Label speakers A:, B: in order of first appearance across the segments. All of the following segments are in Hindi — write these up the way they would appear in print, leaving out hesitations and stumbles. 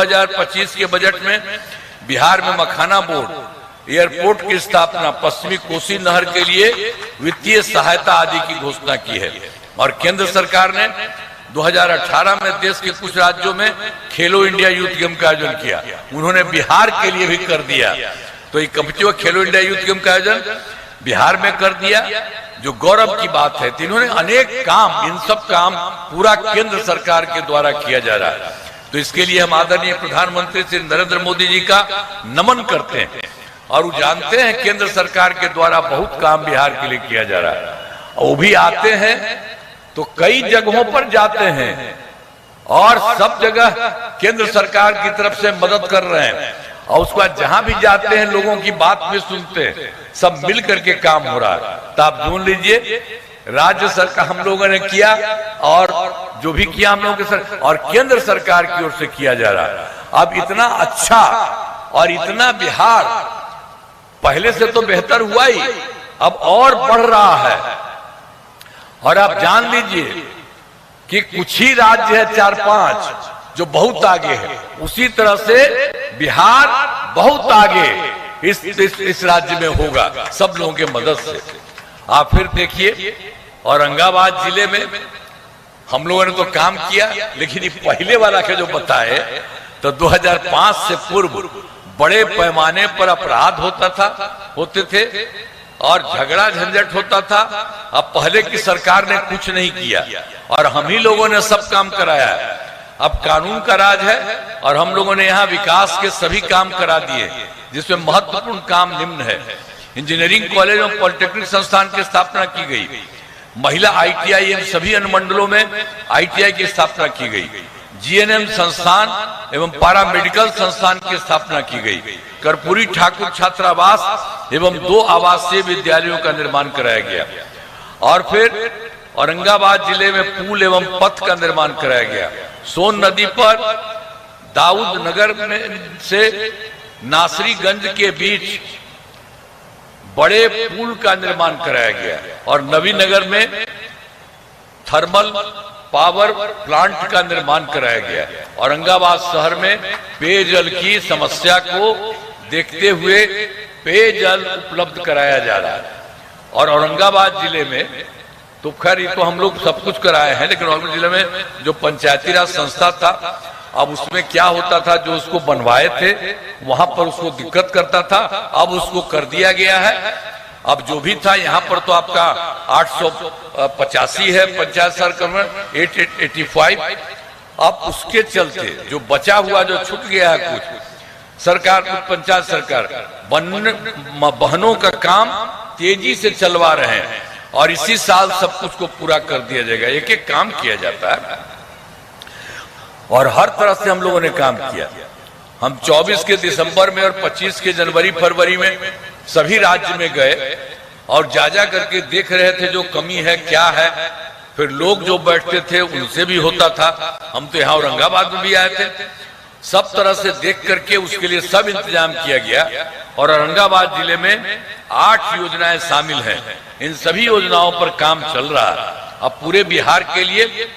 A: 2025 के बजट में बिहार में मखाना बोर्ड, एयरपोर्ट की स्थापना, पश्चिमी कोसी नहर के लिए वित्तीय सहायता आदि की घोषणा की है। और केंद्र सरकार ने 2018 में देश के कुछ राज्यों में खेलो इंडिया यूथ गेम का आयोजन किया, उन्होंने बिहार के लिए भी कर दिया। तो ये कम्पिटिटिव खेलो इंडिया यूथ गेम का आयोजन बिहार में कर दिया, जो गौरव की बात है। तो इन्होंने अनेक काम, इन सब काम पूरा केंद्र सरकार के द्वारा किया जा रहा है। तो इसके लिए हम आदरणीय प्रधानमंत्री श्री नरेंद्र मोदी जी का नमन करते हैं और वो जानते हैं केंद्र सरकार के द्वारा बहुत काम बिहार के लिए किया जा रहा है। वो भी आते हैं तो कई जगहों पर जाते हैं और सब जगह केंद्र सरकार की तरफ से मदद कर रहे हैं। और उसके बाद जहां भी जाते हैं लोगों की बात भी सुनते हैं, सब मिल करके काम हो रहा है। तो आप ढूंढ लीजिए, राज्य सरकार हम लोगों ने किया और जो भी किया हम लोगों के सरकार और केंद्र सरकार की ओर से किया जा रहा है। अब इतना अच्छा और इतना बिहार पहले से तो बेहतर हुआ ही, अब और बढ़ रहा है। और आप जान लीजिए कि कुछ ही राज्य है 4-5 जो बहुत आगे है, उसी तरह से बिहार बहुत आगे इस राज्य में होगा सब लोगों के मदद से। आप फिर देखिए औरंगाबाद जिले में हम लोगों ने तो काम किया, लेकिन ये पहले वाला के जो बताए तो 2005 से पूर्व बड़े पैमाने पर अपराध होते थे और झगड़ा झंझट होता था। अब पहले की सरकार ने कुछ नहीं किया और हम ही लोगों ने सब काम कराया है। अब कानून का राज है और हम लोगों ने यहाँ विकास के सभी काम करा दिए, जिसमें महत्वपूर्ण काम निम्न है। इंजीनियरिंग कॉलेज और पॉलिटेक्निक संस्थान की स्थापना की गई, महिला ITI एवं सभी अनुमंडलों में ITI की स्थापना की गई, GNM संस्थान एवं पारा मेडिकल संस्थान की स्थापना की गई, कर्पूरी ठाकुर छात्रावास एवं 2 आवासीय विद्यालयों का निर्माण कराया गया। और फिर औरंगाबाद जिले में पुल एवं पथ का निर्माण कराया गया। सोन नदी पर दाऊद नगर में से नासरीगंज के बीच बड़े पुल का निर्माण कराया गया और नवीनगर में थर्मल पावर प्लांट का निर्माण कराया गया। औरंगाबाद शहर में पेयजल की समस्या को देखते हुए पेयजल उपलब्ध कराया जा रहा है। और औरंगाबाद जिले में तो खैर ये तो हम लोग सब कुछ कराए हैं, लेकिन औरंगाबाद जिले में जो पंचायती राज संस्था था, अब उसमें क्या होता था, जो उसको बनवाए थे वहां पर उसको दिक्कत करता था, अब उसको कर दिया गया है। अब जो भी था यहाँ पर तो आपका 885 है पंचायत सरकार में 885। अब उसके चलते जो बचा हुआ, जो छूट गया है कुछ सरकार, कुछ पंचायत सरकार बहनों का काम तेजी से चलवा रहे हैं और इसी साल सब कुछ को पूरा कर दिया जाएगा। एक एक काम किया जाता है और हर तरह से हम लोगों ने काम किया। हम 24 के दिसंबर में और 25 के जनवरी फरवरी में सभी राज्य में गए और जा करके देख रहे थे जो कमी है क्या है। फिर लोग जो बैठते थे उनसे भी होता था। हम तो यहाँ औरंगाबाद में भी आए थे, सब तरह से देख करके उसके लिए सब इंतजाम किया गया। और औरंगाबाद जिले में 8 योजनाएं शामिल हैं, इन सभी योजनाओं पर काम चल रहा है। अब पूरे बिहार के लिए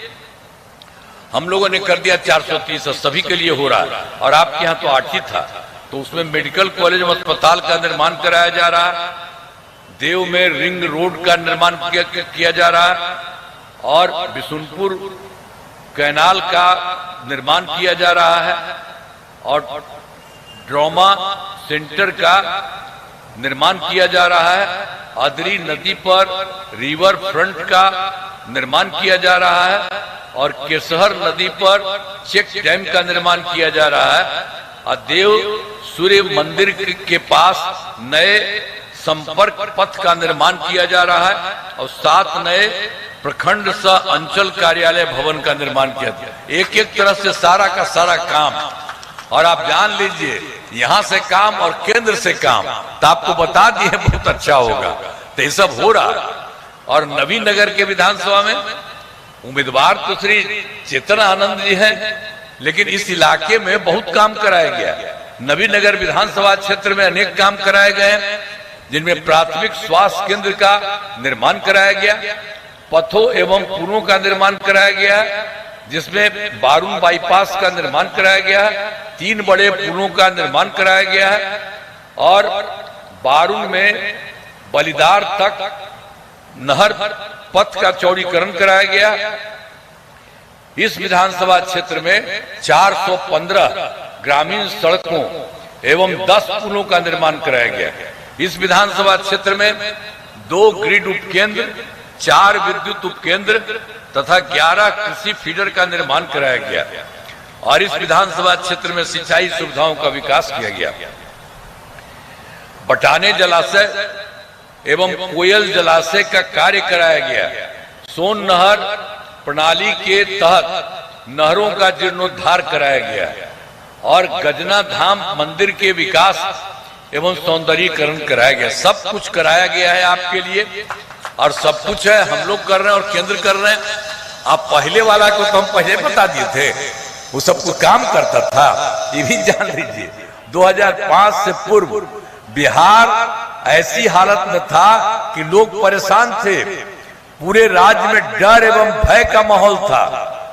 A: हम लोगों ने कर दिया 430, सभी के लिए हो रहा है। और आपके यहाँ तो 8 ही था, तो उसमें मेडिकल कॉलेज और अस्पताल का निर्माण कराया जा रहा है। देव में रिंग रोड का निर्माण किया जा रहा है और बिशुनपुर कैनाल का निर्माण किया जा रहा है और ड्रामा सेंटर का निर्माण किया जा रहा है। अदरी नदी पर रिवर फ्रंट का निर्माण किया जा रहा है और केसहर नदी पर चेक डैम का निर्माण किया जा रहा है। और देव सूर्य मंदिर के पास नए संपर्क पथ का निर्माण किया जा रहा है और 7 नए प्रखंड सह अंचल कार्यालय भवन का निर्माण किया गया। एक एक तरह से सारा का सारा काम। और आप जान लीजिए, यहाँ से काम और केंद्र से काम, तो आपको बता दिए बहुत अच्छा होगा। तो ये सब हो रहा। और नवीनगर के विधानसभा में उम्मीदवार तो श्री चेतन आनंद जी हैं, लेकिन इस इलाके में बहुत काम कराया गया। नवीनगर विधानसभा क्षेत्र में अनेक काम कराए गए, जिनमें प्राथमिक स्वास्थ्य केंद्र का निर्माण कराया गया, पथों एवं पुलों का निर्माण कराया गया जिसमें बारून बाईपास का निर्माण कराया गया है, 3 बड़े पुलों का निर्माण कराया गया है और बारून में बलिदार तक नहर पथ का चौड़ीकरण कराया गया। इस विधानसभा क्षेत्र में 415 ग्रामीण सड़कों एवं 10 पुलों का निर्माण कराया गया। इस विधानसभा क्षेत्र में 2 ग्रिड उपकेंद्र, 4 विद्युत उपकेंद्र तथा 11 कृषि फीडर का निर्माण कराया गया और इस विधानसभा क्षेत्र में सिंचाई सुविधाओं का विकास किया गया। बटाने जलाशय एवं कोयल जलाशय का कार्य कराया गया। सोन नहर प्रणाली के तहत नहरों का जीर्णोद्धार कराया गया और गजना धाम मंदिर के विकास एवं सौंदर्यीकरण कराया गया। सब कुछ कराया गया है आपके लिए और सब कुछ है हम लोग कर रहे हैं और केंद्र कर रहे हैं। आप पहले वाला को तो हम पहले बता दिए थे, वो सब कुछ काम करता था, ये भी जान लीजिए। 2005 से पूर्व बिहार ऐसी हालत में था कि लोग परेशान थे, पूरे राज्य में डर एवं भय का माहौल था,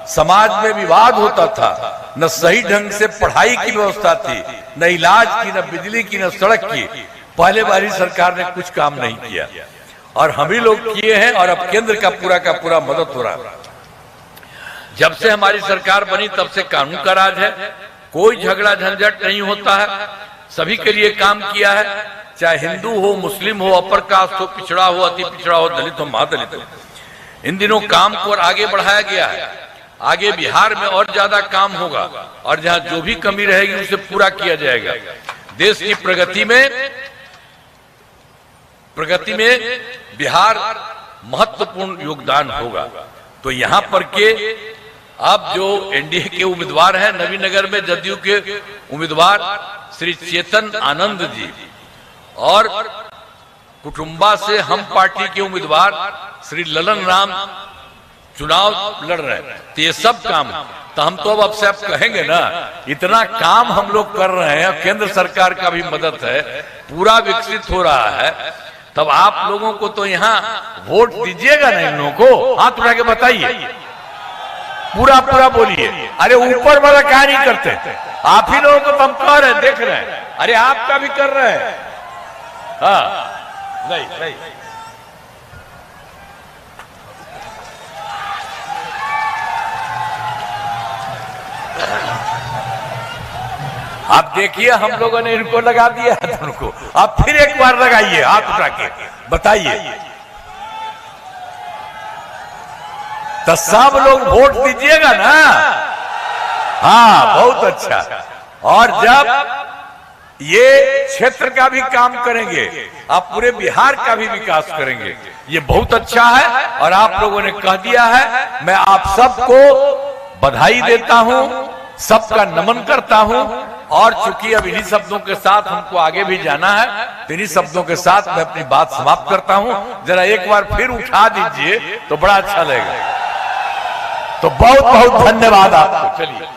A: समाज में विवाद होता था, न सही ढंग से पढ़ाई की व्यवस्था थी, न इलाज की, न बिजली की, न सड़क की। पहले वाली सरकार ने कुछ काम नहीं किया और हम ही लोग किए हैं और अब केंद्र का पूरा मदद हो रहा। जब से हमारी सरकार बनी तब से कानून का राज है, कोई झगड़ा झंझट नहीं होता है, सभी के लिए काम किया है, चाहे हिंदू हो, मुस्लिम हो, अपर कास्ट हो, पिछड़ा हो, अति पिछड़ा हो, दलित हो, महादलित हो। इन दिनों काम को और आगे बढ़ाया गया है। आगे बिहार में और ज्यादा काम होगा और जहां जो भी कमी रहेगी उसे पूरा किया जाएगा। देश की प्रगति में बिहार महत्वपूर्ण योगदान होगा। तो यहाँ पर के अब जो एनडीए के उम्मीदवार हैं, नवीनगर में जदयू के उम्मीदवार श्री चेतन आनंद जी और कुटुंबा से हम पार्टी के उम्मीदवार श्री ललन राम चुनाव लड़ रहे हैं। तो ये सब काम तो हम तो अब से आप कहेंगे ना, इतना काम हम लोग कर रहे हैं, केंद्र सरकार का भी मदद है, पूरा विकसित हो रहा है, तब आप लोगों को तो यहाँ वोट दीजिएगा ना। इन लोगों को हाथ उठा के बताइए, पूरा बोलिए। अरे ऊपर वाला क्या नहीं करते, आप ही लोगों को तो हम कह रहे हैं, देख रहे हैं। अरे आपका भी कर रहे हैं। हाँ नहीं आप देखिए, हम लोगों ने इनको लगा दिया है, उनको आप फिर एक बार लगाइए, हाथ उठा के बताइए। तो सब लोग वोट दीजिएगा ना। हाँ बहुत अच्छा। और जब ये क्षेत्र का भी काम करेंगे, आप पूरे बिहार का भी विकास करेंगे, ये बहुत अच्छा है। और आप लोगों ने कह दिया है, मैं आप सबको बधाई देता हूं, सबका नमन करता हूं। और चूंकि अब इन्हीं शब्दों के साथ हमको आगे भी जाना है, तो इन्हीं शब्दों के साथ मैं अपनी बात समाप्त करता हूं। जरा एक बार फिर उठा दीजिए तो बड़ा अच्छा लगेगा। तो बहुत बहुत धन्यवाद आपको। चलिए।